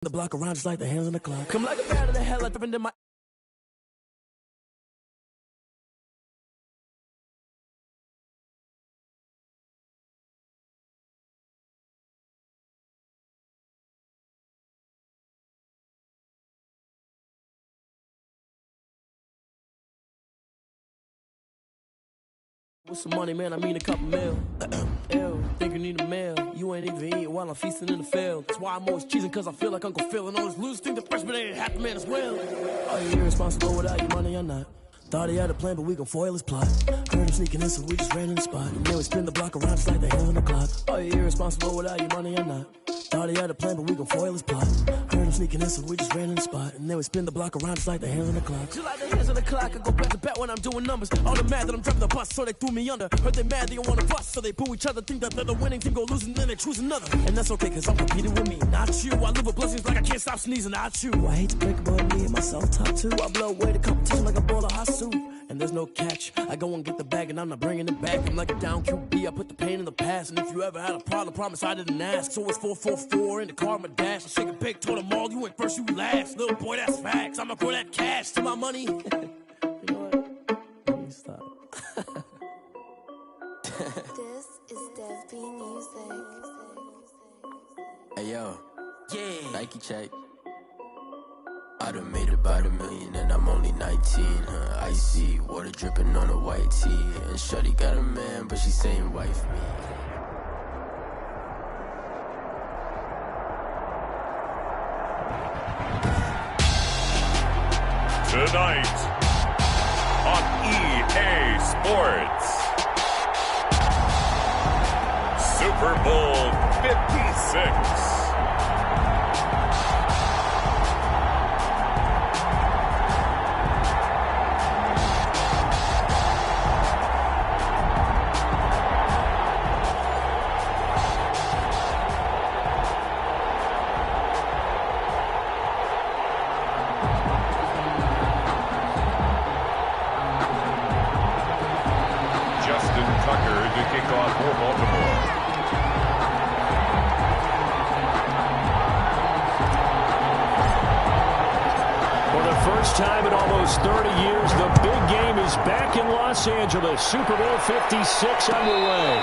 The block around just like the hands on the clock. Come like a bat in the hell, like up into my. With some money, man, I mean a couple mil. Ew, think you need a meal. You ain't even eating while I'm feasting in the field. That's why I'm always cheesing, cause I feel like Uncle Phil. And all this loose think the freshman ain't half the man as well. Are you irresponsible without your money or not? Thought he had a plan, but we gon' foil his plot. Heard him sneaking in, so we just ran in the spot. And then we spin the block around just like the hands on the clock. Are you irresponsible without your money or not? Thought he had a plan, but we gon' foil his plot. Heard him sneaking in, so we just ran in the spot. And then we spin the block around just like the hands on the clock. Just like the hands on the clock, I go back to back when I'm doing numbers. All the mad that I'm driving the bus, so they threw me under. Heard they mad, they don't wanna bust, so they boo each other. Think that they're the winning team, go losing, then they choose another. And that's okay, cause I'm competing with me, not you. I live with blessings like I can't stop sneezing, not you. I hate to break about me and myself top two. I blow away the competition like a ball of hot soup. And there's no catch. I go and get the bag and I'm not bringing it back. I'm like a down QB, I put the pain in the past. And if you ever had a problem, promise I didn't ask. So it's 4-4-4 in the car, my dash. I shake a big, told them all, you went first, you last. Little boy, that's facts. I'ma grow that cash to my money. You know what? Let me stop. This is Dev B Music. Hey yo, yeah, Nike check. I done made about $1 million and I'm only 19, Icy, water dripping on a white tee. And shawty got a man, but she saying wife me. Tonight on EA Sports, Super Bowl 56. Time in almost 30 years, the big game is back in Los Angeles. Super Bowl 56 underway.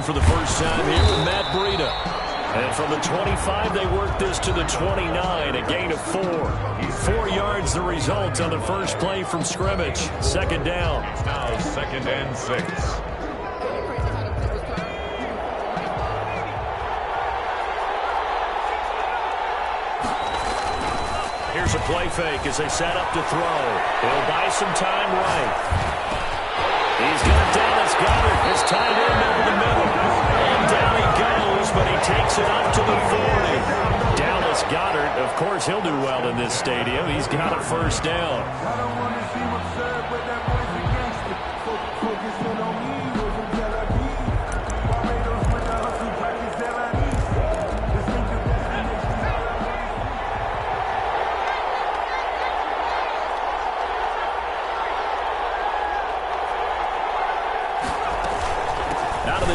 For the first time here with Matt Breida. And from the 25, they work this to the 29, a gain of 4. 4 yards the result on the first play from scrimmage. Second down. It's now 2nd and 6. Here's a play fake as they set up to throw. They'll buy some time right. He's got Dallas Goedert. It's tied in over the middle. And down he goes, but he takes it up to the 40. Dallas Goedert, of course, he'll do well in this stadium. He's got a first down.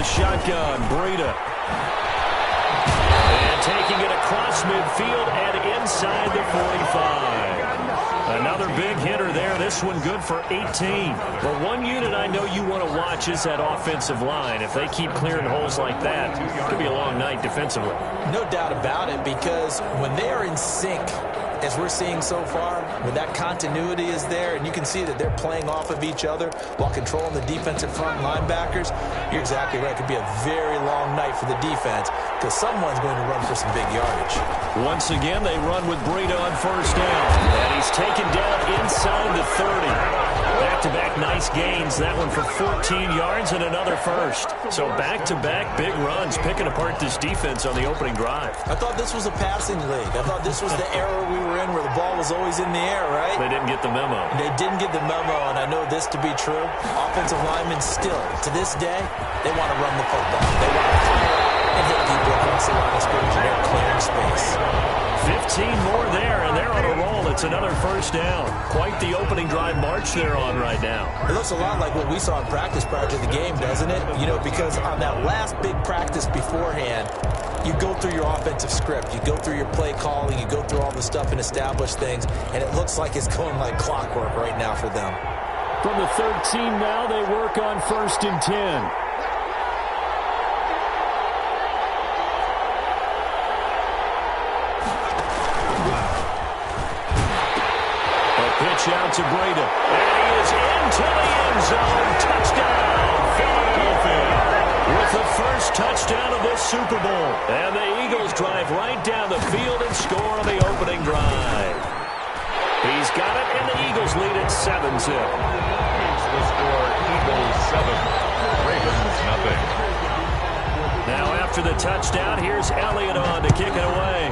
Shotgun, Breida. And taking it across midfield and inside the 45. Another big hitter there. This one good for 18. But one unit I know you want to watch is that offensive line. If they keep clearing holes like that, it could be a long night defensively. No doubt about it, because when they are in sync, as we're seeing so far, when that continuity is there, and you can see that they're playing off of each other while controlling the defensive front linebackers, you're exactly right. It could be a very long night for the defense because someone's going to run for some big yardage. Once again, they run with Breida on first down. And he's taken down inside the 30. Back-to-back nice gains. That one for 14 yards and another first. So back-to-back big runs, picking apart this defense on the opening drive. I thought this was a passing league. I thought this was the era we were in where the ball was always in the air, right? They didn't get the memo. They didn't get the memo, and I know this to be true. Offensive linemen still, to this day, they want to run the football. They want to clear and hit people across the line of scrimmage, and they're clearing space. 15 more there, and they're on a roll. It's another first down. Quite the opening drive march they're on right now. It looks a lot like what we saw in practice prior to the game, doesn't it? You know, because on that last big practice beforehand, you go through your offensive script. You go through your play calling. You go through all the stuff and establish things, and it looks like it's going like clockwork right now for them. From the 13 now, they work on 1st and 10. Pitch out to Breida, and he is into the end zone. Touchdown, Philadelphia, with the first touchdown of this Super Bowl. And the Eagles drive right down the field and score on the opening drive. He's got it, and the Eagles lead at 7-zip. The score, Eagles 7, Ravens nothing. Now after the touchdown, here's Elliott on to kick it away.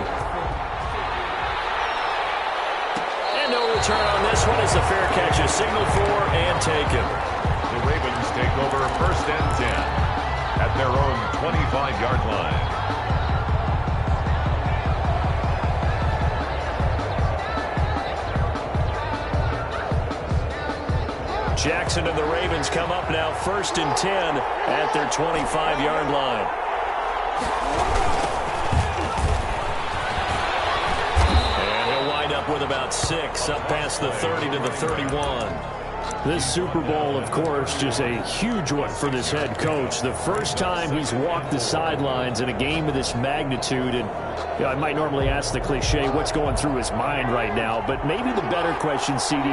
Return on this one is a fair catch, a signal for and taken. The Ravens take over 1st and 10 at their own 25-yard line. Jackson and the Ravens come up now 1st and 10 at their 25-yard line. With about 6 up past the 30 to the 31. This Super Bowl, of course, just a huge one for this head coach. The first time he's walked the sidelines in a game of this magnitude. And you know, I might normally ask the cliche, what's going through his mind right now? But maybe the better question, CD,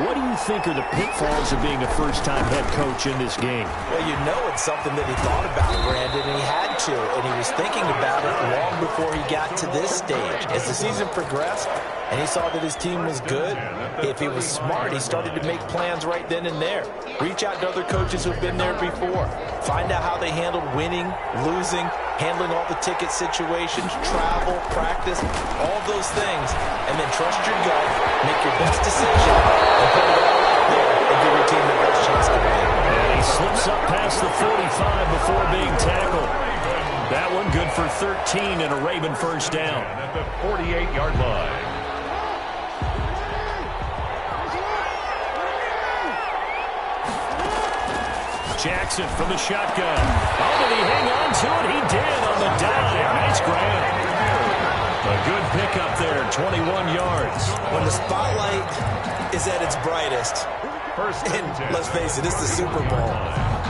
what do you think are the pitfalls of being a first-time head coach in this game? Well, you know it's something that he thought about, Brandon, and he had to. And he was thinking about it long before he got to this stage. As the season progressed, and he saw that his team was good, if he was smart, he started to make plans right then and there. Reach out to other coaches who have been there before. Find out how they handled winning, losing, handling all the ticket situations, travel, practice, all those things. And then trust your gut, make your best decision, and put it all out there and give your team the best chance to win. And he slips up past the 45 before being tackled. That one good for 13 and a Raven first down. And at the 48-yard line. Jackson from the shotgun. Oh, did he hang on to it? He did on the dime. Nice grab. A good pickup there, 21 yards. When the spotlight is at its brightest, and let's face it, it's the Super Bowl,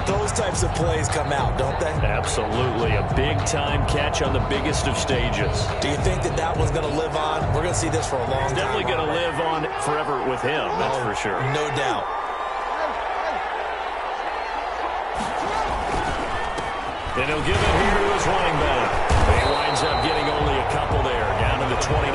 those types of plays come out, don't they? Absolutely. A big-time catch on the biggest of stages. Do you think that that one's going to live on? We're going to see this for a long time. Definitely going to live on forever with him, that's for sure. No doubt. And he'll give it here to his running back. He winds up getting only a couple there, down to the 29.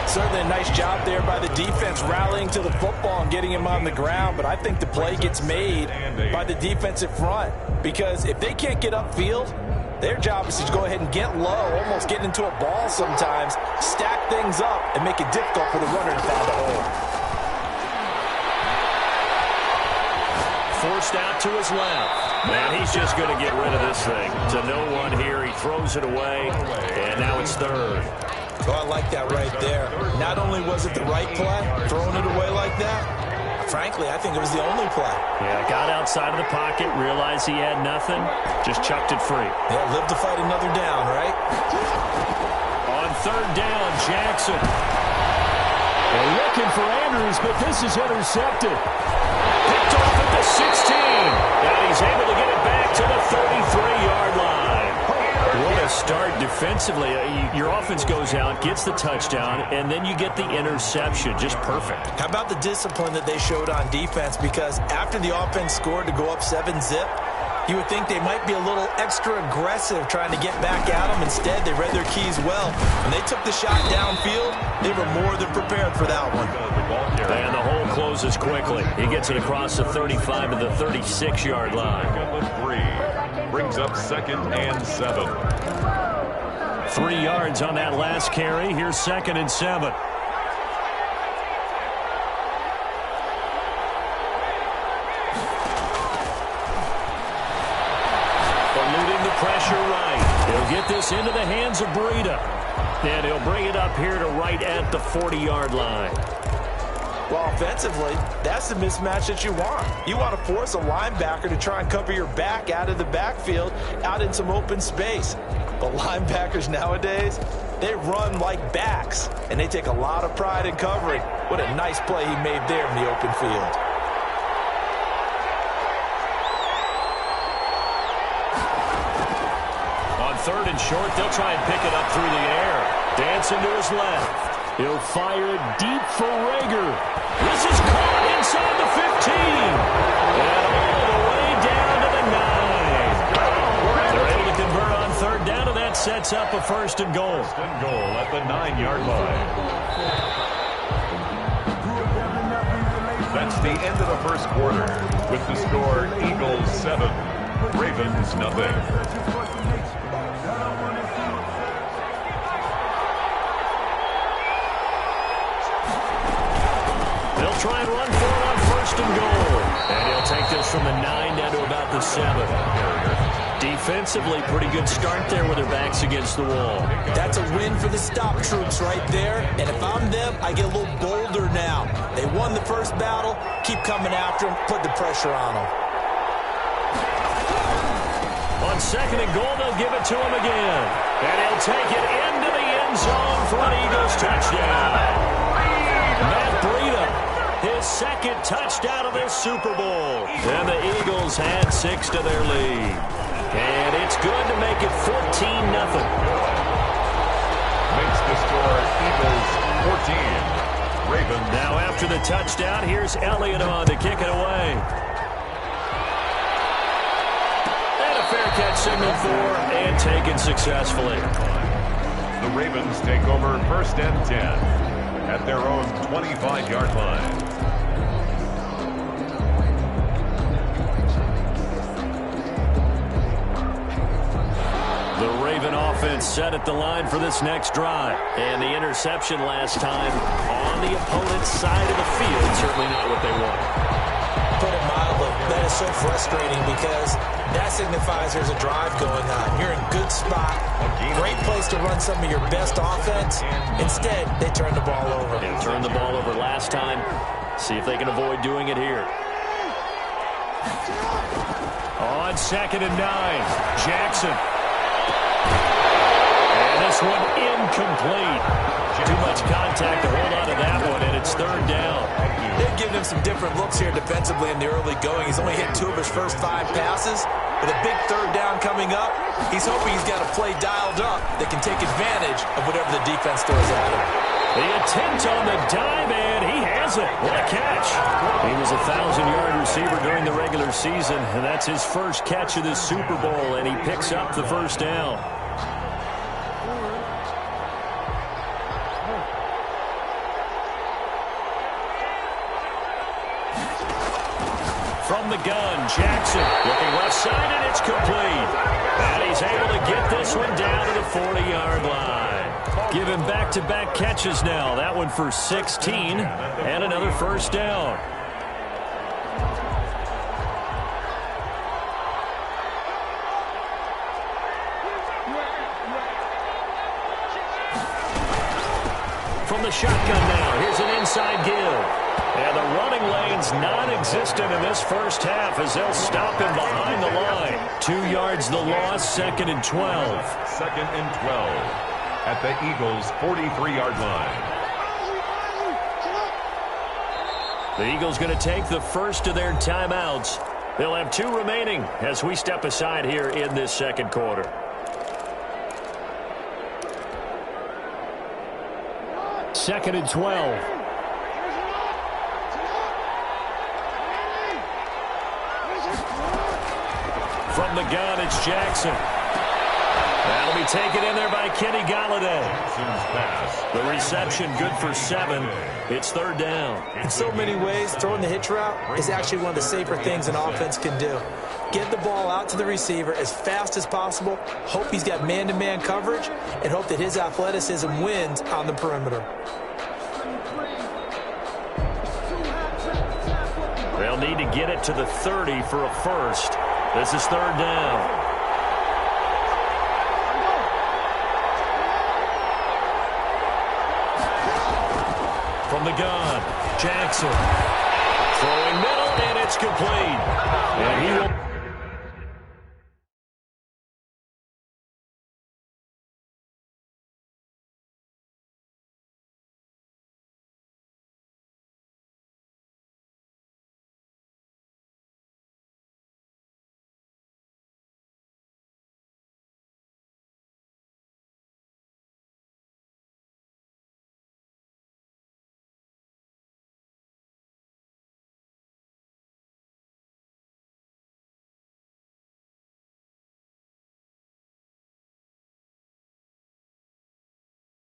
Certainly a nice job there by the defense rallying to the football and getting him on the ground, but I think the play gets made by the defensive front because if they can't get upfield, their job is to go ahead and get low, almost get into a ball sometimes, stack things up, and make it difficult for the runner to find a hole. Forced out to his left. And he's just going to get rid of this thing. To no one here. He throws it away. And now it's third. Oh, I like that right there. Not only was it the right play, throwing it away like that, frankly, I think it was the only play. Yeah, got outside of the pocket, realized he had nothing, just chucked it free. Yeah, live to fight another down, right? On third down, Jackson. They're looking for Andrews, but this is intercepted. Picked off at the 16. And he's able to get it back to the 33-yard line. What a start defensively. Your offense goes out, gets the touchdown, and then you get the interception. Just perfect. How about the discipline that they showed on defense? Because after the offense scored to go up 7-zip, You would think they might be a little extra aggressive trying to get back at them. Instead, they read their keys well. When they took the shot downfield, they were more than prepared for that one. And the hole closes quickly. He gets it across the 35 to the 36-yard line. Brings up 2nd and 7. 3 yards on that last carry. Here's 2nd and 7. Eluding the pressure right. He'll get this into the hands of Breida. And he'll bring it up here to right at the 40-yard line. Well, offensively, that's the mismatch that you want. You want to force a linebacker to try and cover your back out of the backfield, out in some open space. But linebackers nowadays, they run like backs, and they take a lot of pride in covering. What a nice play he made there in the open field. On 3rd and short, they'll try and pick it up through the air. Dancing to his left. He'll fire it deep for Rager. This is caught inside the 15. And all the way down to the 9. They're able to convert on 3rd down, and that sets up a 1st and goal. 1st and goal at the 9-yard line. That's the end of the 1st quarter. With the score, Eagles 7, Ravens nothing. They'll try and run for it on 1st and goal. And he'll take this from the 9 down to about the 7. Defensively, pretty good start there with their backs against the wall. That's a win for the stop troops right there. And if I'm them, I get a little bolder now. They won the 1st battle. Keep coming after them. Put the pressure on them. On 2nd and goal, they'll give it to him again. And he'll take it into the end zone for an Eagles touchdown. Matt Breida, his 2nd touchdown of this Super Bowl. And the Eagles had 6 to their lead. And it's good to make it 14-0. Makes the score Eagles 14. Ravens. Now after the touchdown, here's Elliott on to kick it away. And a fair catch signaled for and taken successfully. The Ravens take over 1st and 10. At their own 25-yard line. The Raven offense set at the line for this next drive. And the interception last time on the opponent's side of the field. Certainly not what they want. Put it mildly, that is so frustrating because that signifies there's a drive going on. You're in good spot. Great place to run some of your best offense. Instead, they turn the ball over. They turned the ball over last time. See if they can avoid doing it here. On 2nd and 9, Jackson. And this one incomplete. Too much contact to hold on to that one, and it's 3rd down. They've given him some different looks here defensively in the early going. He's only hit 2 of his first 5 passes. With a big 3rd down coming up, he's hoping he's got a play dialed up that can take advantage of whatever the defense throws at him. The attempt on the dive, and he has it. What a catch. He was a 1,000-yard receiver during the regular season, and that's his first catch of this Super Bowl, and he picks up the 1st down. From the gun, Jackson looking left side, and it's complete. And he's able to get this one down to the 40-yard line. Give him back-to-back catches now. That one for 16 and another 1st down. From the shotgun now, here's an inside give. And the running lane's non-existent in this 1st half as they'll stop him behind the line. 2 yards the loss, 2nd and 12. 2nd and 12 at the Eagles' 43-yard line. The Eagles going to take the first of their timeouts. They'll have 2 remaining as we step aside here in this 2nd quarter. Second and 12. From the gun, it's Jackson. That'll be taken in there by Kenny Golladay. The reception good for 7. It's third down. In so many ways, throwing the hitch route is actually one of the safer things an offense can do. Get the ball out to the receiver as fast as possible, hope he's got man-to-man coverage, and hope that his athleticism wins on the perimeter. They'll need to get it to the 30 for a first. This is third down. From the gun, Jackson. Throwing middle, and it's complete. And he will...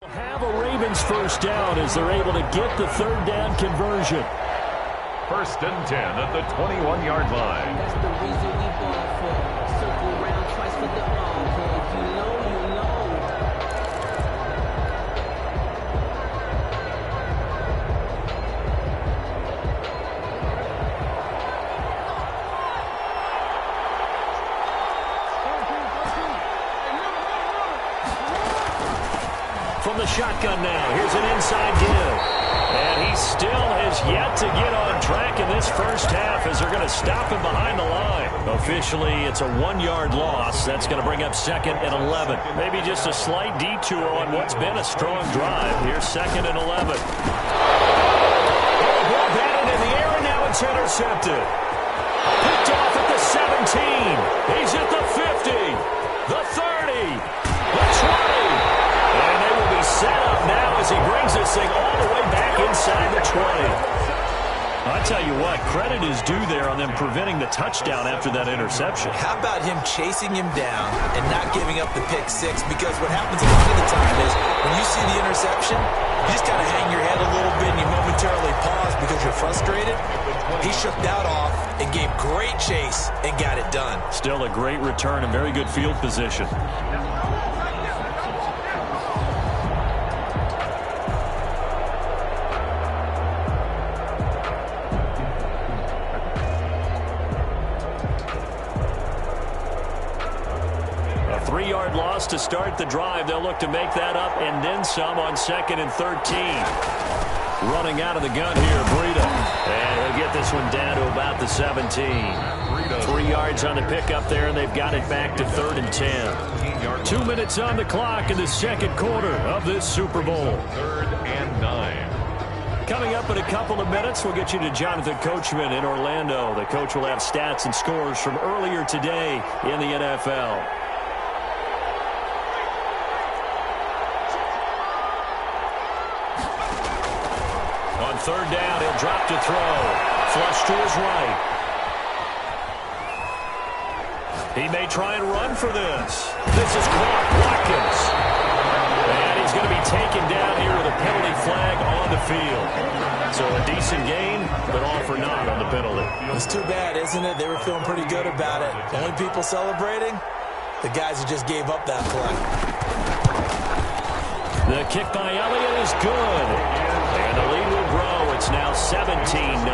have a Ravens first down as they're able to get the third down conversion. First and 10 at the 21-yard line. That's the reason we ball for. Circle around twice for the all. If you know, you know. From the shotgun now, here's an inside give. And he still has yet to get on track in this first half as they're going to stop him behind the line. Officially, it's a 1-yard loss. That's going to bring up second and 11. Maybe just a slight detour on what's been a strong drive. Here's second and 11. Oh, ball batted in the air, and now it's intercepted. Picked off at the 17. He's at the 50, the 30, the 20. And they will be set up now as he brings this thing all the way back inside the 20. I tell you what, credit is due there on them preventing the touchdown after that interception. How about him chasing him down and not giving up the pick six? Because what happens a lot of the time is when you see the interception, you just kind of hang your head a little bit and you momentarily pause because you're frustrated. He shook that off and gave great chase and got it done. Still a great return and very good field position. A 3-yard loss to start the drive. They'll look to make that up and then some on second and 13. Running out of the gun here, Breida. And he'll get this one down to about the 17. 3 yards on the pickup there, and they've got it back to third and 10. 2 minutes on the clock in the second quarter of this Super Bowl. Third and 9. Coming up in a couple of minutes, we'll get you to Jonathan Coachman in Orlando. The coach will have stats and scores from earlier today in the NFL. On third down, he'll drop to throw. Flush to his right. He may try and run for this. This is caught. Watkins. And he's going to be taken down here with a penalty flag on the field. So a decent gain, but all for naught on the penalty. It's too bad, isn't it? They were feeling pretty good about it. The only people celebrating, the guys who just gave up that play. The kick by Elliott is good. And the lead will grow. It's now 17-0.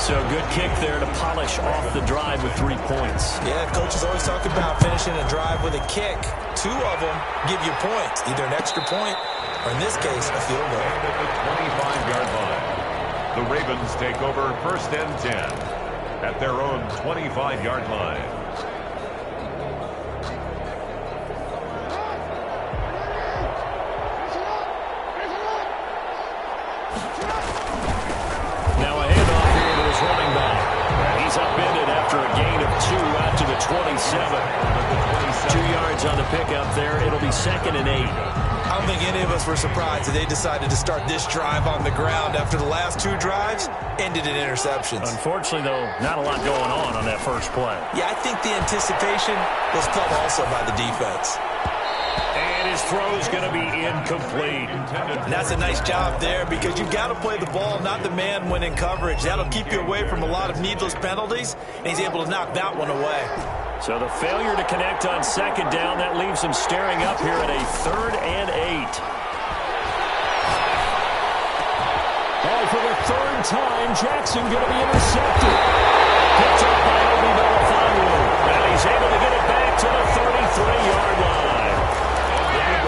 So good kick there to polish off the drive with 3 points. Yeah, coaches always talk about finishing a drive with a kick. 2 of them give you points, either an extra point or, in this case, a field goal. At the 25-yard line, the Ravens take over first and 10 at their own 25-yard line. Now a handoff here to his running back. He's upended after a gain of 2 out to the 27. 2 yards on the pickup there. It'll be second and 8. I don't think any of us were surprised that they decided to start this drive on the ground after the last 2 drives. ended in interceptions. Unfortunately, though, not a lot going on that first play. Yeah, I think the anticipation was felt also by the defense. And his throw's going to be incomplete. And that's a nice job there because you've got to play the ball, not the man when in coverage. That'll keep you away from a lot of needless penalties, and he's able to knock that one away. So the failure to connect on second down, that leaves him staring up here at a 3rd and 8. Oh, for the 3rd time, Jackson going to be intercepted. Picked up by Obi Melifonwu. And he's able to get it back to the 33-yard line.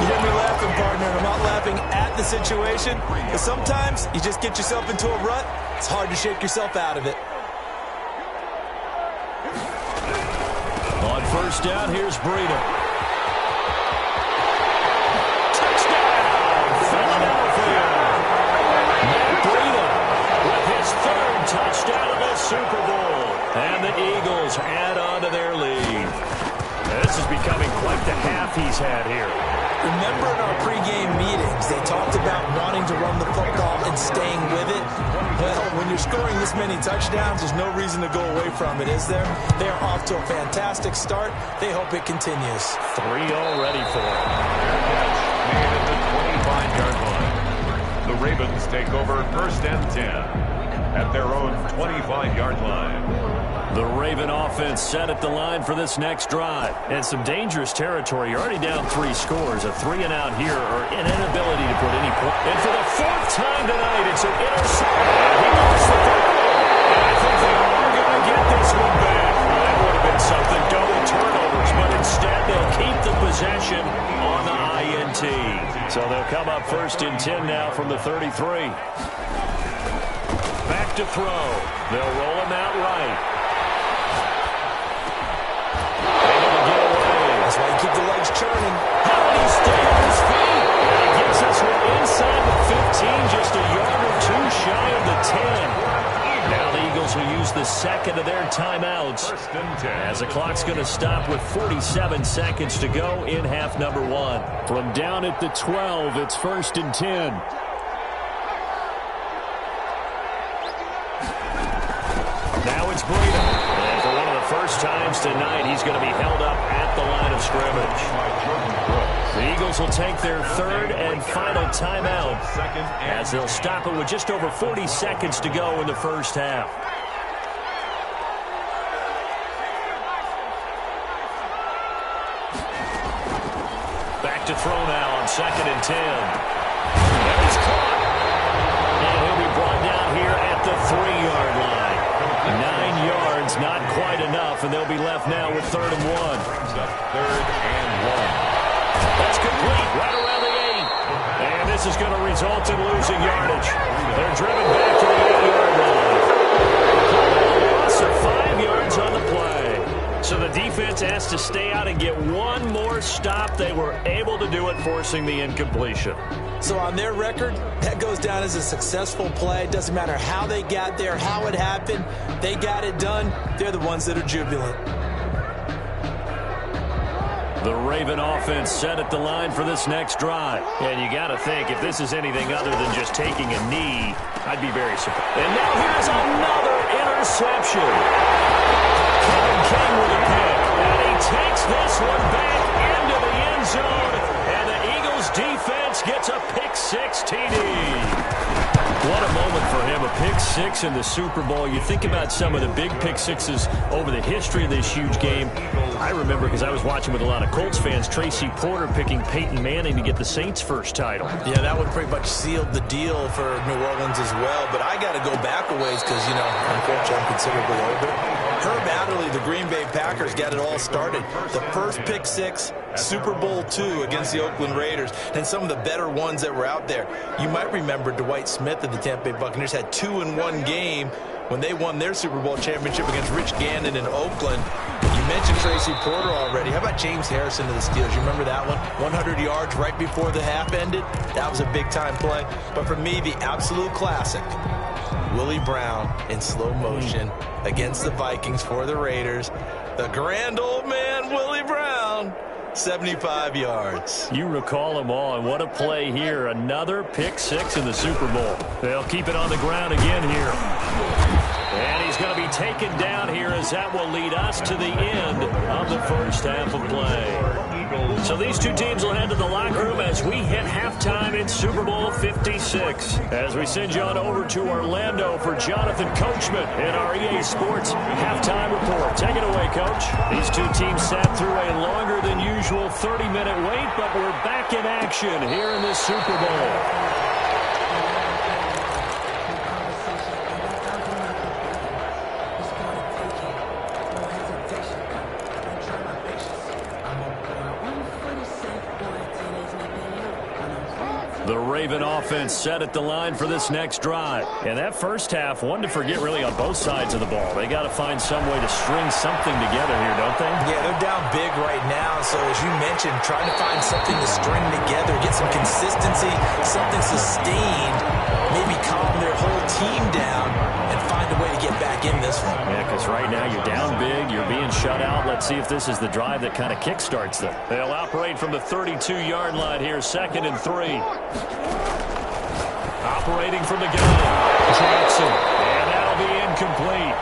You hear me laughing, partner, and I'm not laughing at the situation, but sometimes you just get yourself into a rut. It's hard to shake yourself out of it. On first down, here's Breida. Touchdown, Philadelphia. Matt Breida with his 3rd touchdown of the Super Bowl. And the Eagles add on to their lead. This is becoming quite the half he's had here. Remember in our pregame meetings, they talked about wanting to run the football and staying with it. Well, when you're scoring this many touchdowns, there's no reason to go away from it, is there? They are off to a fantastic start. They hope it continues. 3 already for him. Made at the 25-yard line. The Ravens take over 1st and 10 at their own 25-yard line. The Raven offense set at the line for this next drive. And some dangerous territory. You're already down 3 scores. A 3-and-out here or an inability to put any point. And for the 4th time tonight, it's an interception. He lost the football. And I think they are going to get this one back. That would have been something. Double turnovers. But instead, they'll keep the possession on the INT. So they'll come up 1st and 10 now from the 33. Back to throw. They'll roll him out right. That's why you keep the legs churning. How did he stay on his feet? And he gets us one inside the 15, just a yard or 2 shy of the 10. Now the Eagles will use the 2nd of their timeouts as the clock's going to stop with 47 seconds to go in half number 1. From down at the 12, it's 1st and 10. Now it's Breida. And for one of the first times tonight, he's going to be held up at the line of scrimmage. The Eagles will take their 3rd and final timeout as they'll stop it with just over 40 seconds to go in the first half. Back to throw now on 2nd and 10. And he's caught. And he'll be brought down here at the 3-yard line. 9 yards, not quite enough, and they'll be left now with 3rd and 1. 3rd and 1. That's complete, right around the 8. And this is going to result in losing yardage. They're driven back to the 8-yard line. Loss of 5 yards on the play. So the defense has to stay out and get one more stop. They were able to do it, forcing the incompletion. So on their record, that goes down as a successful play. It doesn't matter how they got there, how it happened. They got it done. They're the ones that are jubilant. The Raven offense set at the line for this next drive. And you got to think, if this is anything other than just taking a knee, I'd be very surprised. And now here's another interception. Kevin King with a pick. And he takes this one back into the end zone. And the Eagles defense gets a pick-6 TD. What a moment for him, a pick-6 in the Super Bowl. You think about some of the big pick-6s over the history of this huge game. I remember, because I was watching with a lot of Colts fans, Tracy Porter picking Peyton Manning to get the Saints' first title. Yeah, that one pretty much sealed the deal for New Orleans as well. But I got to go back a ways because, you know, unfortunately I'm considerably older. Herb Adderley, the Green Bay Packers, got it all started. The first pick-6, Super Bowl II against the Oakland Raiders, and some of the better ones that were out there. You might remember Dwight Smith of the Tampa Bay Buccaneers had 2 in one game when they won their Super Bowl championship against Rich Gannon in Oakland. You mentioned Tracy Porter already. How about James Harrison of the Steelers? You remember that one? 100 yards right before the half ended. That was a big-time play. But for me, the absolute classic, Willie Brown in slow motion against the Vikings for the Raiders. The grand old man, Willie Brown, 75 yards. You recall them all, and what a play here. Another pick six in the Super Bowl. They'll keep it on the ground again here. And he's going to be taken down here as that will lead us to the end of the first half of play. So these two teams will head to the locker room as we hit halftime in Super Bowl 56. As we send you on over to Orlando for Jonathan Coachman in our EA Sports halftime report. Take it away, Coach. These two teams sat through a longer than usual 30-minute wait, but we're back in action here in this Super Bowl. The Raven offense set at the line for this next drive. And that first half, one to forget really on both sides of the ball. They got to find some way to string something together here, don't they? Yeah, they're down big right now. So as you mentioned, trying to find something to string together, get some consistency, something sustained, maybe calm their whole team down and find a way to get back in this one. Yeah, because right now you're down big, you're being shut out. Let's see if this is the drive that kind of kickstarts them. They'll operate from the 32-yard line here, 2nd and 3. Operating from the gun, Jackson, and that'll be incomplete.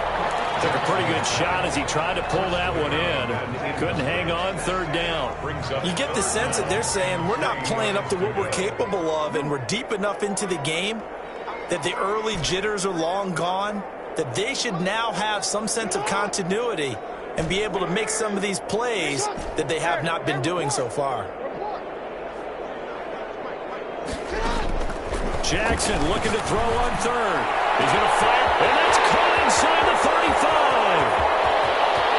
Took a pretty good shot as he tried to pull that one in. Couldn't hang on, 3rd down. You get the sense that they're saying we're not playing up to what we're capable of, and we're deep enough into the game that the early jitters are long gone, that they should now have some sense of continuity and be able to make some of these plays that they have not been doing so far. Jackson looking to throw on 3rd. He's going to fire, and that's caught inside the 35.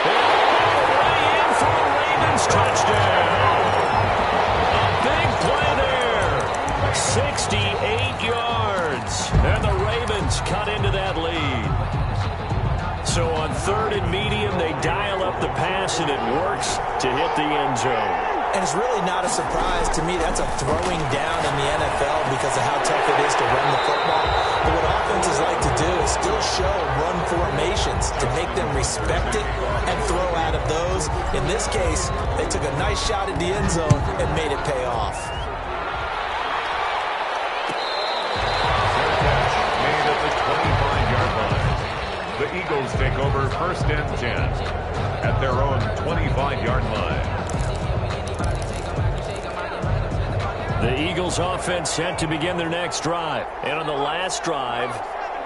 And all the way in for the Ravens touchdown. A big play there. 68 yards. And the Ravens cut into that lead. So on 3rd and medium, they dial up the pass, and it works to hit the end zone. And it's really not a surprise to me. That's a throwing down in the NFL because of how tough it is to run the football. But what offenses like to do is still show run formations to make them respect it and throw out of those. In this case, they took a nice shot at the end zone and made it pay off. Made at the 25-yard line. The Eagles take over 1st and 10 at their own 25-yard line. The Eagles offense set to begin their next drive. And on the last drive,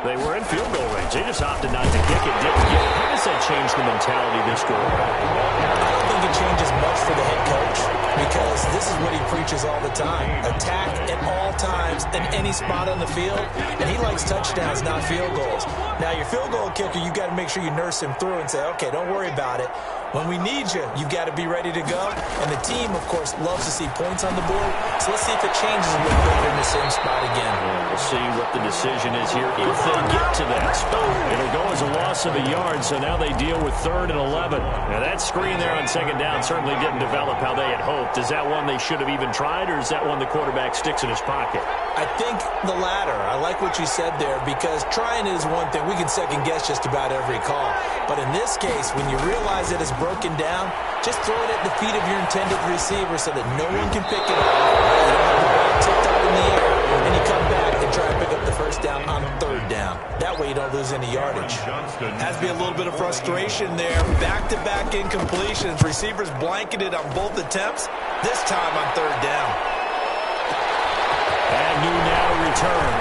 they were in field goal range. They just opted not to kick it, didn't get it. How does that change the mentality this go around? I don't think it changes much for the head coach because this is what he preaches all the time. Attack at all times in any spot on the field. And he likes touchdowns, not field goals. Now, your field goal kicker, you got to make sure you nurse him through and say, okay, don't worry about it. When we need you, you've got to be ready to go. And the team, of course, loves to see points on the board. So let's see if it changes a little bit in the same spot again. Yeah, we'll see what the decision is here if they get to that spot. It'll go as a loss of a yard, so now they deal with 3rd and 11. Now, that screen there on 2nd down certainly didn't develop how they had hoped. Is that one they should have even tried, or is that one the quarterback sticks in his pocket? I think the latter. I like what you said there because trying is one thing. We can second-guess just about every call. But in this case, when you realize that it's broken down, just throw it at the feet of your intended receiver so that no one can pick it up. You don't have the ball tipped up in the air, and you come back and try and pick up the 1st down on 3rd down. That way you don't lose any yardage. Has to be a little bit of frustration there. Back-to-back incompletions. Receivers blanketed on both attempts, this time on 3rd down. Agnew now to return.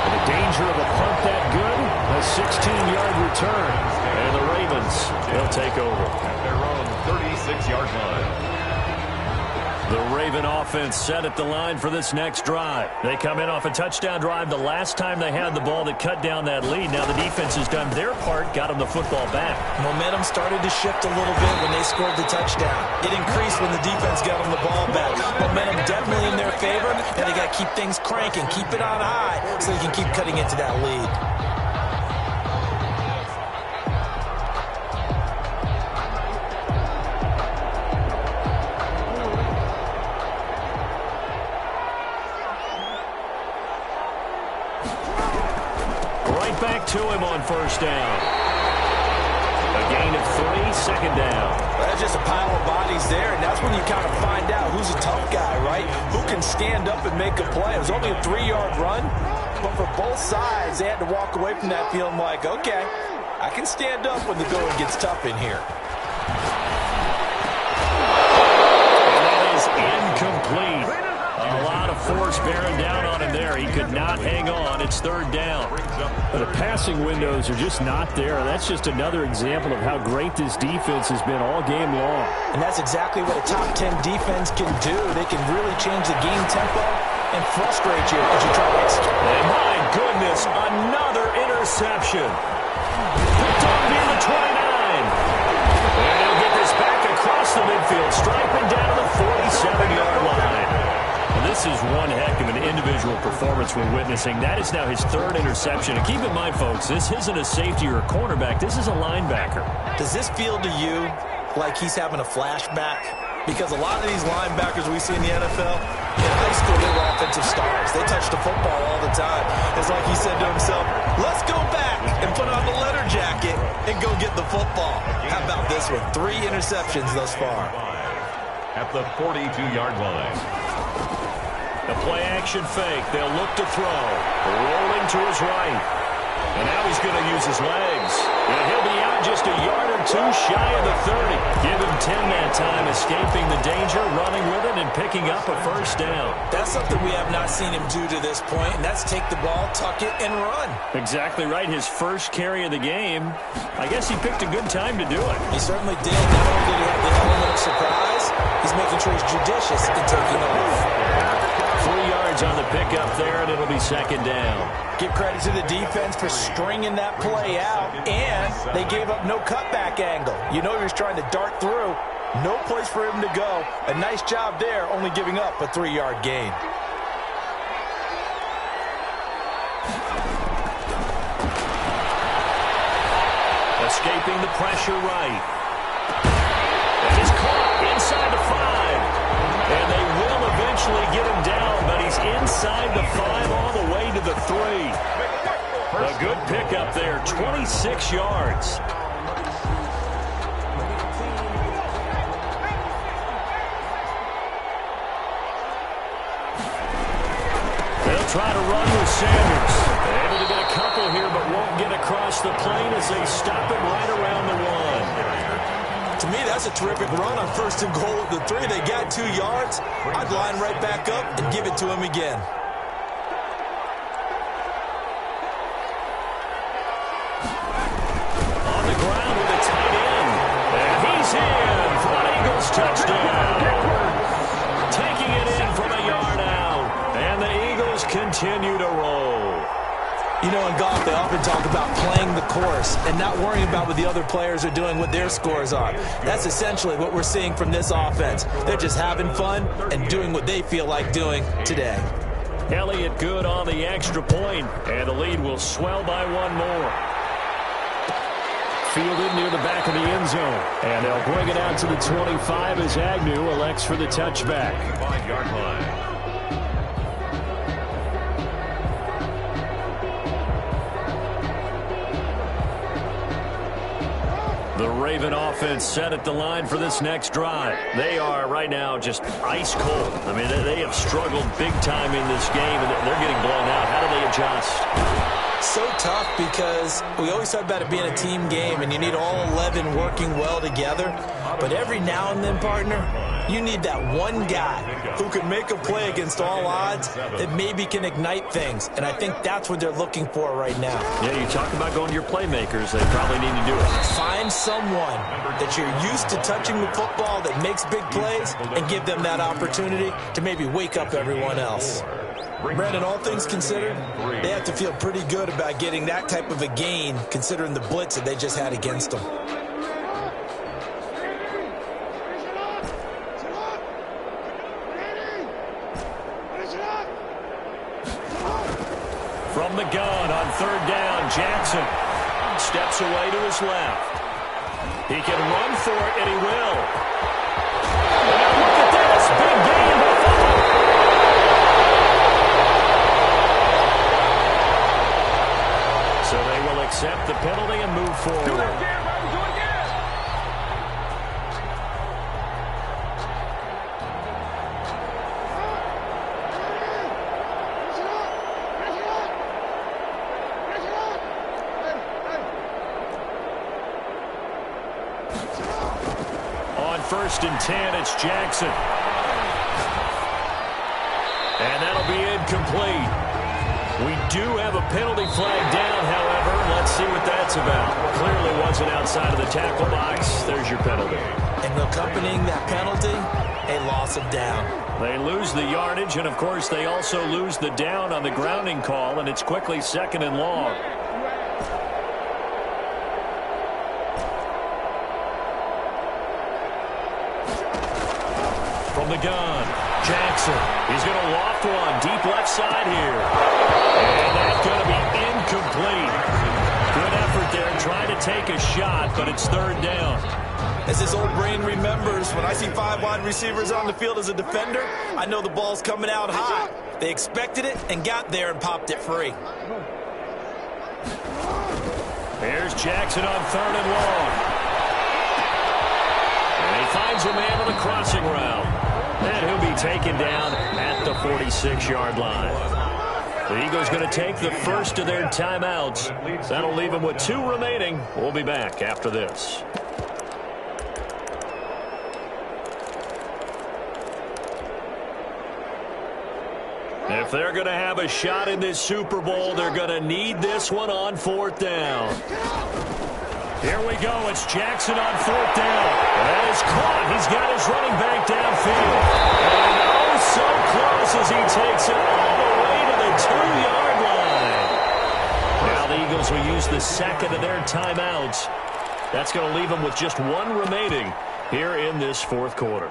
The danger of a punt that good, a 16-yard return. And the Ravens will take over. At their own 36-yard line. The Raven offense set at the line for this next drive. They come in off a touchdown drive the last time they had the ball that cut down that lead. Now the defense has done their part, got them the football back. Momentum started to shift a little bit when they scored the touchdown. It increased when the defense got them the ball back. Momentum definitely in their favor, and they got to keep things cranking, keep it on high so they can keep cutting into that lead. Back to him on 1st down. A gain of 3, second down. That's just a pile of bodies there, and that's when you kind of find out who's a tough guy, right? Who can stand up and make a play. It was only a 3-yard run, but for both sides, they had to walk away from that feeling like, okay, I can stand up when the going gets tough in here. And that is incomplete. A lot of force bearing down on him there. He could not hang on. It's third down. But the passing windows are just not there. That's just another example of how great this defense has been all game long. And that's exactly what a top 10 defense can do. They can really change the game tempo and frustrate you as you try to execute. And my goodness, another interception. Picked up near the 29. And he'll get this back across the midfield, striping down the 47-yard line. This is one heck of an individual performance we're witnessing. That is now his third interception. And keep in mind, folks, this isn't a safety or a cornerback. This is a linebacker. Does this feel to you like he's having a flashback? Because a lot of these linebackers we see in the NFL, in high school, they were offensive stars. They touched the football all the time. It's like he said to himself, let's go back and put on the leather jacket and go get the football. How about this one? 3 interceptions thus far. At the 42-yard line. The play-action fake. They'll look to throw. Rolling to his right. And now he's going to use his legs. And he'll be out just a yard or 2 shy of the 30. Give him 10 that time, escaping the danger, running with it, and picking up a first down. That's something we have not seen him do to this point, and that's take the ball, tuck it, and run. Exactly right. His first carry of the game. I guess he picked a good time to do it. He certainly did. Not only did he have the element of surprise, he's making sure he's judicious in taking off. 3 yards on the pickup there, and it'll be second down. Give credit to the defense for stringing that play out, and they gave up no cutback angle. You know he was trying to dart through. No place for him to go. A nice job there, only giving up a 3-yard gain. Escaping the pressure right. And he's caught inside the 5. And they will eventually get him down, but he's inside the 5 all the way to the 3. A good pickup there, 26 yards. They'll try to run with Sanders. Able to get a couple here, but won't get across the plane as they stop him right around the 1. To me, that's a terrific run on 1st and goal at the 3. They got 2 yards. I'd line right back up and give it to him again. On the ground with a tight end. And he's in for an Eagles touchdown. Taking it in from a yard out. And the Eagles continue to roll. You know, in golf, they often talk about playing the course and not worrying about what the other players are doing, what their scores are. That's essentially what we're seeing from this offense. They're just having fun and doing what they feel like doing today. Elliott good on the extra point, and the lead will swell by 1 more. Fielded near the back of the end zone. And they'll bring it out to the 25 as Agnew elects for the touchback. 5-yard line. The Raven offense set at the line for this next drive. They are right now just ice cold. I mean, they have struggled big time in this game, and they're getting blown out. How do they adjust? So tough because we always talk about it being a team game, and you need all 11 working well together. But every now and then, partner, you need that one guy who can make a play against all odds that maybe can ignite things. And I think that's what they're looking for right now. Yeah, you talk about going to your playmakers. They probably need to do it. Find someone that you're used to touching the football that makes big plays and give them that opportunity to maybe wake up everyone else. Brandon, all things considered, they have to feel pretty good about getting that type of a gain considering the blitz that they just had against them. From the gun on 3rd down, Jackson steps away to his left. He can run for it, and he will. And now look at this. Big gain by Buffalo. So they will accept the penalty and move forward. first and 10. It's Jackson. And that'll be incomplete. We do have a penalty flag down, however. Let's see what that's about. Clearly wasn't outside of the tackle box. There's your penalty. And accompanying that penalty, a loss of down. They lose the yardage, and, of course, they also lose the down on the grounding call, and it's quickly 2nd and long. From the gun, Jackson. He's going to loft one deep left side here. And that's going to be incomplete. Good effort there trying to take a shot, but it's 3rd down. As his old brain remembers, when I see 5 wide receivers on the field as a defender, I know the ball's coming out high. They expected it and got there and popped it free. Here's Jackson on 3rd and long. And he finds a man on the crossing route. And he'll be taken down at the 46-yard line. The Eagles going to take the first of their timeouts. That'll leave them with 2 remaining. We'll be back after this. If they're going to have a shot in this Super Bowl, they're going to need this one on 4th down. Here we go. It's Jackson on 4th down. That is caught. He's got his running back downfield. And oh, so close as he takes it all the way to the 2-yard line. Now the Eagles will use the 2nd of their timeouts. That's going to leave them with just 1 remaining here in this 4th quarter.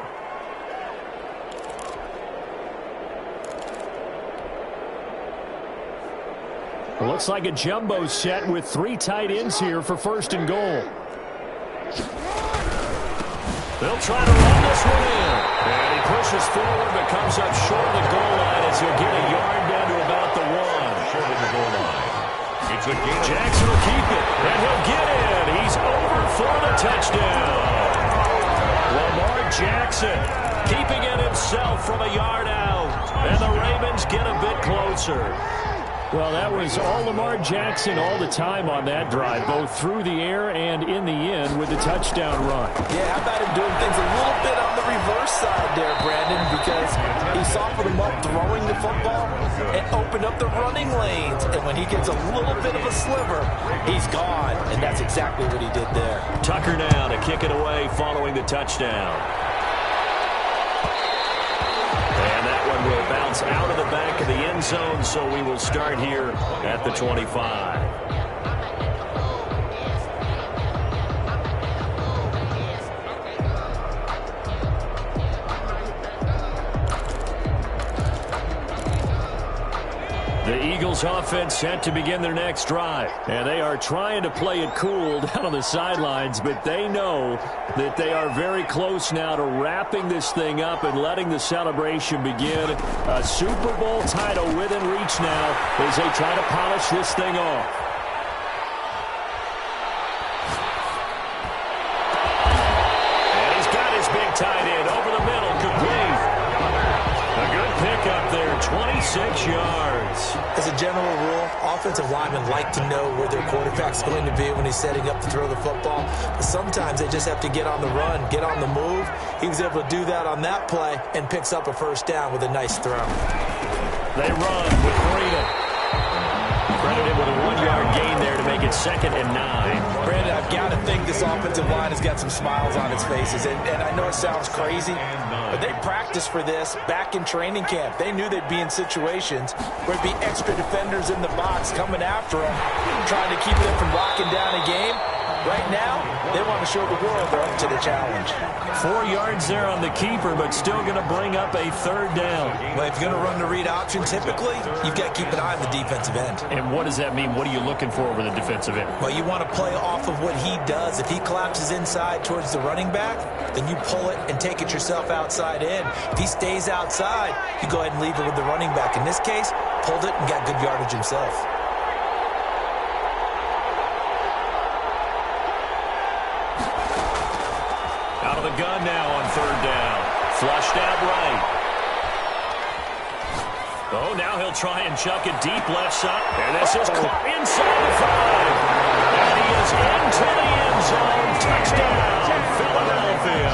Looks like a jumbo set with 3 tight ends here for 1st and goal. They'll try to run this one in. And he pushes forward but comes up short of the goal line as he'll get a yard down to about the 1. Short of the goal line. It's a gain. Jackson will keep it. And he'll get in. He's over for the touchdown. Lamar Jackson keeping it himself from a yard out. And the Ravens get a bit closer. Well, that was all Lamar Jackson all the time on that drive, both through the air and in the end with the touchdown run. Yeah, how about him doing things a little bit on the reverse side there, Brandon, because he softened him up throwing the football and opened up the running lanes. And when he gets a little bit of a sliver, he's gone. And that's exactly what he did there. Tucker now to kick it away following the touchdown. And that one will bounce out of the back of the end zone, so we will start here at the 25. The Eagles offense set to begin their next drive. And they are trying to play it cool down on the sidelines, but they know that they are very close now to wrapping this thing up and letting the celebration begin. A Super Bowl title within reach now as they try to polish this thing off. And he's got his big tight end over the middle, complete. A good pickup there, 26 yards. As a general rule, offensive linemen like to know where their quarterback's going to be when he's setting up to throw the football. But sometimes they just have to get on the run, get on the move. He was able to do that on that play and picks up a 1st down with a nice throw. They run with Breida. Credited with a 1-yard gain there to make it 2nd and 9. Brandon, I've got to think this offensive line has got some smiles on its faces. And I know it sounds crazy, but they practiced for this back in training camp. They knew they'd be in situations where there'd be extra defenders in the box coming after them, trying to keep them from locking down a game. Right now, they want to show the world they're up to the challenge. 4 yards there on the keeper, but still going to bring up a 3rd down. Well, if you're going to run the read option, typically, you've got to keep an eye on the defensive end. And what does that mean? What are you looking for over the defensive end? Well, you want to play off of what he does. If he collapses inside towards the running back, then you pull it and take it yourself outside in. If he stays outside, you go ahead and leave it with the running back. In this case, pulled it and got good yardage himself. Out of the gun now on 3rd down. Flushed out right. Oh, now he'll try and chuck it deep left side. And this is caught inside the 5. And he is into the end zone. Touchdown, Philadelphia.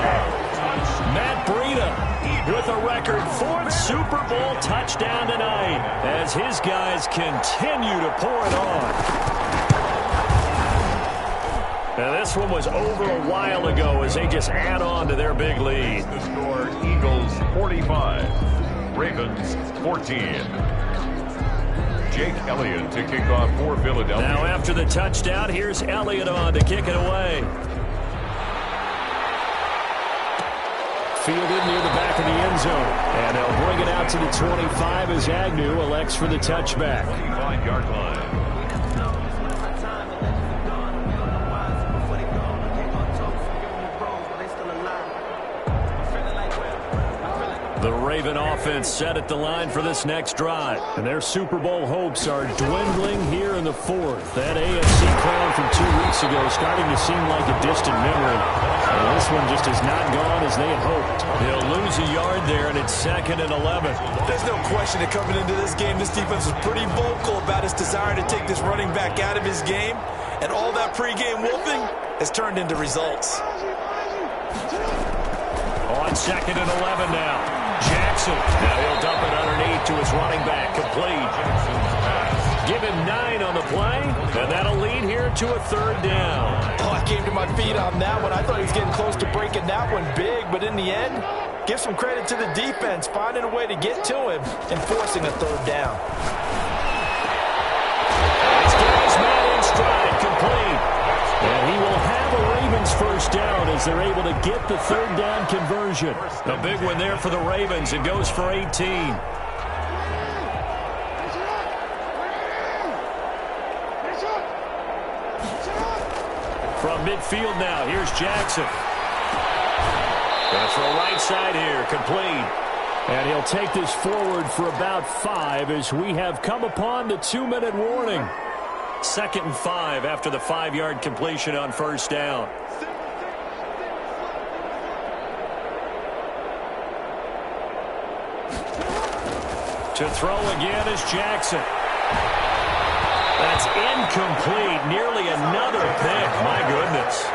continue to pour it on. Now, this one was over a while ago as they just add on to their big lead. The score, Eagles 45, Ravens 14. Jake Elliott to kick off for Philadelphia. Now, after the touchdown, here's Elliott on to kick it away. Fielded near the back of the end zone. And they'll bring it out to the 25 as Agnew elects for the touchback. 25-yard line. The Raven offense set at the line for this next drive. And their Super Bowl hopes are dwindling here in the fourth. That AFC crown from 2 weeks ago starting to seem like a distant memory. And this one just has not gone as they had hoped. They'll lose a yard there, and it's 2nd and 11. There's no question that coming into this game, this defense was pretty vocal about its desire to take this running back out of his game. And all that pregame whooping has turned into results. On 2nd and 11 now. Jackson. Now he'll dump it underneath to his running back. Complete. Give him 9 on the play, and that'll lead here to a 3rd down. Oh, I came to my feet on that one. I thought he was getting close to breaking that one big, but in the end, give some credit to the defense, finding a way to get to him and forcing a 3rd down. He's got his man in stride, complete. And he will have a Ravens 1st down as they're able to get the 3rd down conversion. A big one there for the Ravens. It goes for 18. From midfield now, here's Jackson. That's the right side here, complete. And he'll take this forward for about 5 as we have come upon the 2-minute warning. 2nd and 5 after the 5-yard completion on 1st down. To throw again is Jackson. That's incomplete. Nearly another pick. My goodness.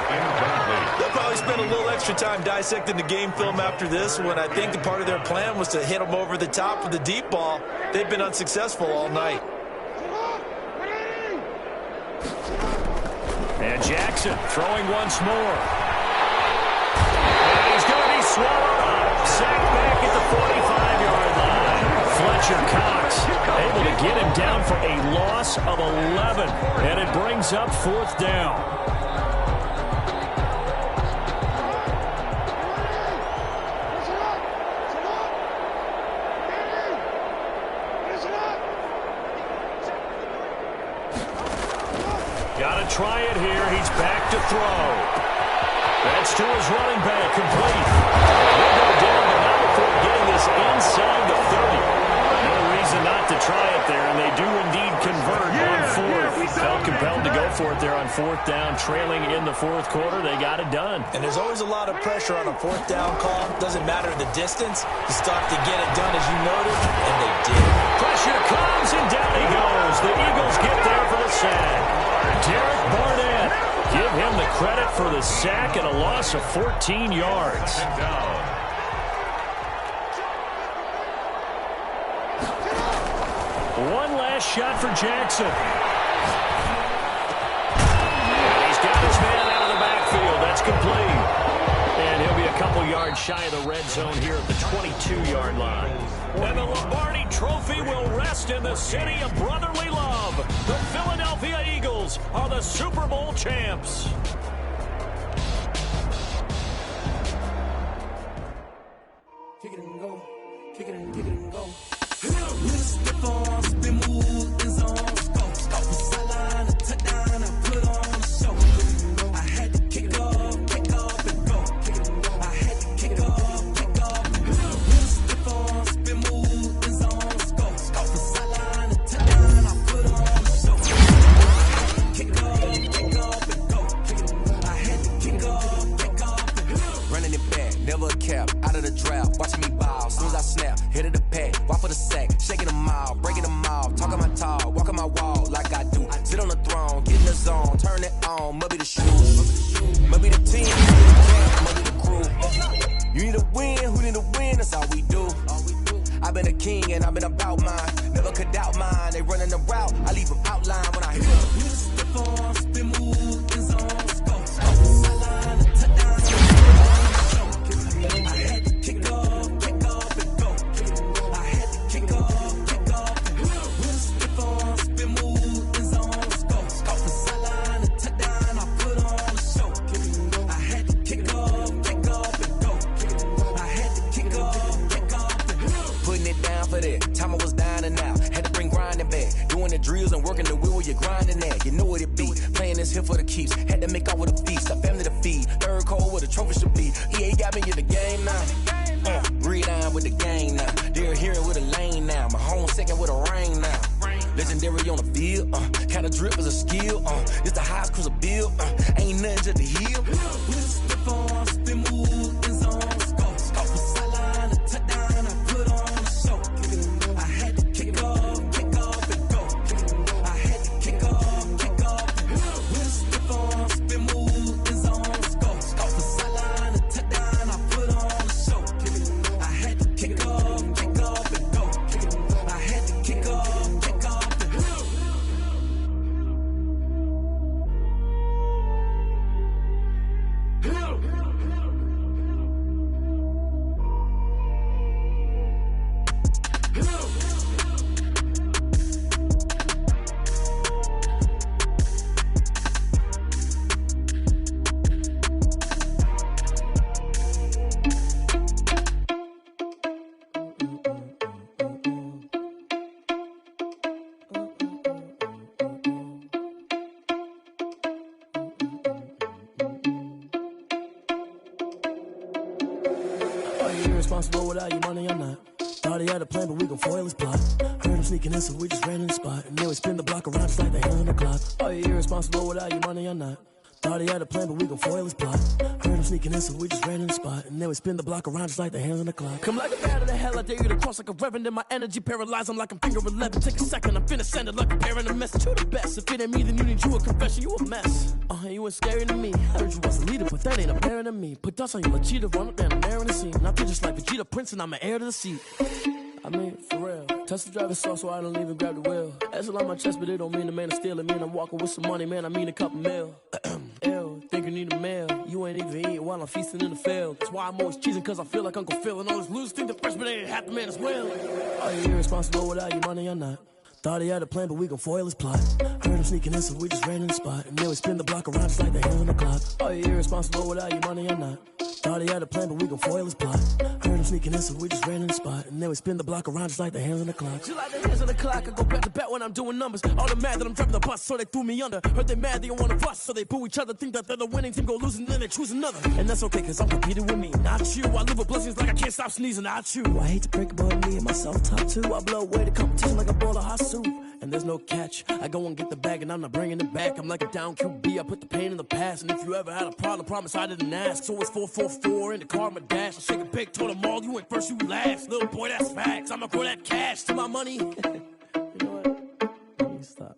They'll probably spend a little extra time dissecting the game film after this one. I think the part of their plan was to hit them over the top with the deep ball. They've been unsuccessful all night. And Jackson throwing once more. And he's going to be swallowed up. Sacked back at the 45-yard line. Fletcher Cox able to get him down for a loss of 11. And it brings up 4th down. Got to try it here. He's back to throw. That's to his running back. Complete. He'll go down, but not before getting this inside the 30. No reason not to try it there, and they do indeed convert on 4th. Felt compelled to go for it there on 4th down. Trailing in the 4th quarter, they got it done. And there's always a lot of pressure on a 4th down call. Doesn't matter the distance. You start to get it done, as you noted, and they did. Pressure comes, and down he goes. The Eagles get there for the sack. Derek Barnett, give him the credit for the sack and a loss of 14 yards. One last shot for Jackson. And he's got his man out of the backfield. That's complete. And he'll be a couple yards shy of the red zone here at the 22-yard line. And the Lombardi Trophy will rest in the city of brotherly love. The Philadelphia Eagles are the Super Bowl champs. Kick it and go. Kick it and kick it and go. I've been a king and I've been about mine. Never could doubt mine. They running the route. I leave them outline when I hear them. Step on, spin, move, and zone. Let's go. Sideline, touchdown. I had to kick off and go. I had to kick off and go. Step on, spin, move, and zone. Let's go. Sideline, touchdown. I put on a show. I had to kick off and go. I had to kick off and go. Putting it down for that. Time I was down and out. Had to bring grinding back. Doing the drills and working the wheel where you're grinding at. You know what it be. Playing this here for the keeps. Had to make out with a feast. A family to feed. Third cold where the trophy should be. EA got me in the game now. Breathe on with the game now. They're here with a lane now. My home second with a rain now. Legendary on the field. Kinda drip is a skill. It's the highest cruiser bill. Ain't nothing to the hill. Step on, spin, move, and zone. Let's go. Sideline, touchdown. I put on a show. I had to kick off and go. I had to kick off and go. Step on, spin, move, and zone. Let's go. Sideline, touchdown. I put on a show. I had to kick off and go. I had to kick off and go. Are you irresponsible without your money or not? Thought he had a plan, but we gon' foil his plot. Heard him sneaking in, so we just ran in the spot. And then we spin the block around just like the hands on the clock. Are you irresponsible without your money or not? Thought he had a plan, but we gon' foil his plot. Heard him sneaking in, so we just ran in the spot. And then we spin the block around just like the hands on the clock. Come like a bat of the hell, I dare you to cross like a reverend. In my energy paralyzed, I'm like I'm finger 11. Take a second, I'm finna send it like a parent a message. You the best, if it ain't me, then you need you a confession. You a mess, you ain't scary to me. I heard you was a leader, but that ain't apparent to me. Put dust on you, Lachita, run up down the air in the scene. I feel just like Vegeta Prince and I'm an heir to the seat. I mean, for real. Touch the driver's sauce so I don't even grab the wheel. That's on my chest, but it don't mean the man is stealing. Mean I'm walking with some money, man, I mean a couple mil. Ew, think you need a meal. You ain't even eating while I'm feasting in the field. That's why I'm always cheesing, cause I feel like Uncle Phil. And all those losers think the freshman ain't half the man as well. Are you irresponsible without your money or not? Thought he had a plan, but we gon' foil his plot. Heard him sneaking in, so we just ran in the spot. And then we spin the block around just like the hands on the clock. Are you irresponsible without your money or not? Thought he had a plan, but we gon' foil his plot. Heard him sneaking in, so we just ran in the spot. And then we spin the block around just like the hands on the clock. Just like the hands on the clock, I go back to back when I'm doing numbers. All the mad that I'm driving the bus, so they threw me under. Heard they mad, they don't wanna bust, so they boo each other. Think that they're the winning team, go losing, then they choose another. And that's okay, cause I'm competing with me, not you. I live with blessings like I can't stop sneezing, not you. I hate to break it, but me and myself top two. I blow away the competition like a bowl of hot soup. And there's no catch. I go and get the bag and I'm not bringing it back. I'm like a down QB, I put the pain in the past. And if you ever had a problem, promise I didn't ask. So it's 444 in the car, my dash. I shake a big, told them all, you ain't first, you last. Little boy, that's facts. I'ma grow that cash to my money. You know what? Let me stop.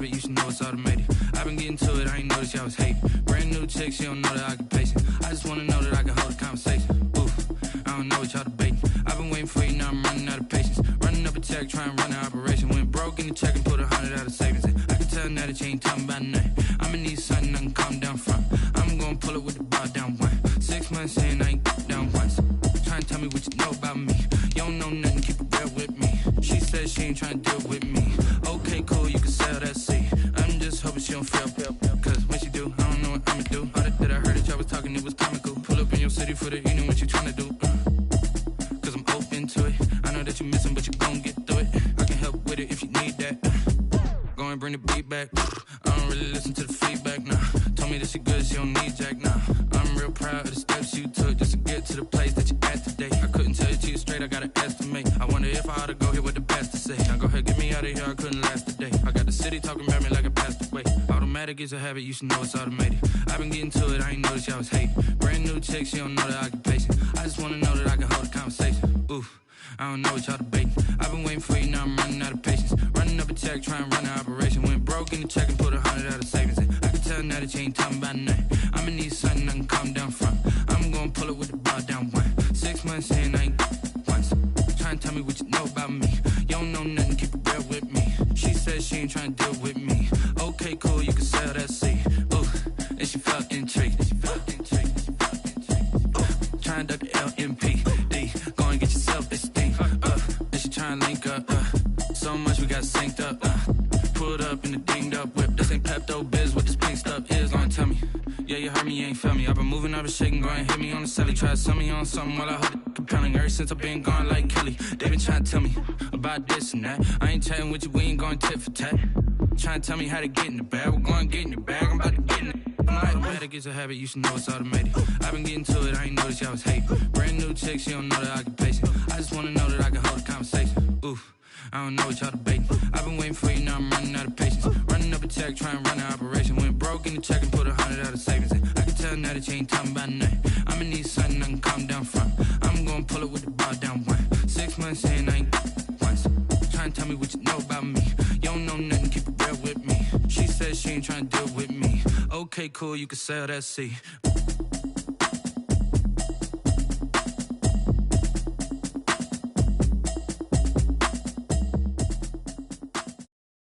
You should know it's automated. I've been getting to it, I ain't noticed y'all was hating. Brand new chick, she don't know that I can pace it. I just wanna know that I can hold a conversation. Oof, I don't know what y'all debating. I've been waiting for you, now I'm running out of patience. Running up a check, trying to run an operation. Went broke in the check and put 100 out of savings in. I can tell now that you ain't talking about nothing. I'ma need something I can calm down from. I'm gonna pull it with the bar down one. 6 months in, I ain't down once. Trying to tell me what you know about me. You don't know nothing, keep it real with me. She said she ain't trying to deal with me. Okay, cool, you can sell that seat. I'm just hoping she don't feel. Cause when she do, I don't know what I'ma do. All that I heard that y'all was talking, it was comical. Pull up in your city for the evening, what you trying to do? Cause I'm open to it. I know that you missing, but you gon' get through it. I can help with it if you need that. Go and bring the beat back. I don't really listen to the feedback, nah. Told me that she good, she don't need Jack, nah. I'm real proud of the steps you took just to get to the place that you at today. I couldn't tell you to you straight, I gotta estimate. I wonder if I ought to go here with the best to say. Now go ahead, get me out of here, I couldn't last a day. I got the city talking about me like I passed away. Automatic is a habit, you should know it's automated. I've been getting to it, I ain't noticed y'all was hating. Brand new chick, she don't know that I can pace it. I just wanna know that I can hold a conversation. Oof, I don't know what y'all debating. I've been waiting for you, now I'm running out of patience. Running up a check, trying to run an operation. Went broke in the check and put 100 out of savings in. I can tell now that you ain't talking about nothing. I'ma need something I can calm down from. I'm gonna pull it with the bar down one. 6 months in, I ain't once. Trying to tell me what you know about me. You don't know nothing, keep it real with me. She said she ain't trying to deal with me. Okay, cool, you can sell that seat. Ooh, and she felt intrigued. Trying to duck the LMPD. Go and get yourself this thing. And she trying to link up. So much we got synced up. Pulled up in the dinged up whip. This ain't Pepto-Biz, what this pink stuff is. Gonna tell me. Yeah, you heard me, you ain't felt me. I've been moving, I've been shaking, go and hit me on the celly. Try to sell me on something while I hold it compelling. Ever since I've been gone like Kelly, they been trying to tell me about this and that. I ain't chatting with you, we ain't going tit for tat. Trying to tell me how to get in the bag. We're going to get in the bag, I'm about to get in it. Automatic is a habit, you should know it's automated. I've been getting to it, I ain't noticed y'all was hating. Brand new chick, she don't know the occupation. I just wanna know that I can hold a conversation. Oof, I don't know what y'all debating. I've been waiting for you, now I'm running out of patience. Running up a check, trying to run an operation. Went broke in the check and put 100 out of savings in. I can tell now that you ain't talking about nothing. I'ma need something I can calm down from. I'm gonna pull it with the bar down one. 6 months in, I ain't once. Trying to tell me what you know about me. You don't know nothing, keep it real with me. She said she ain't trying to deal with me. Okay, cool, you can sell that seat.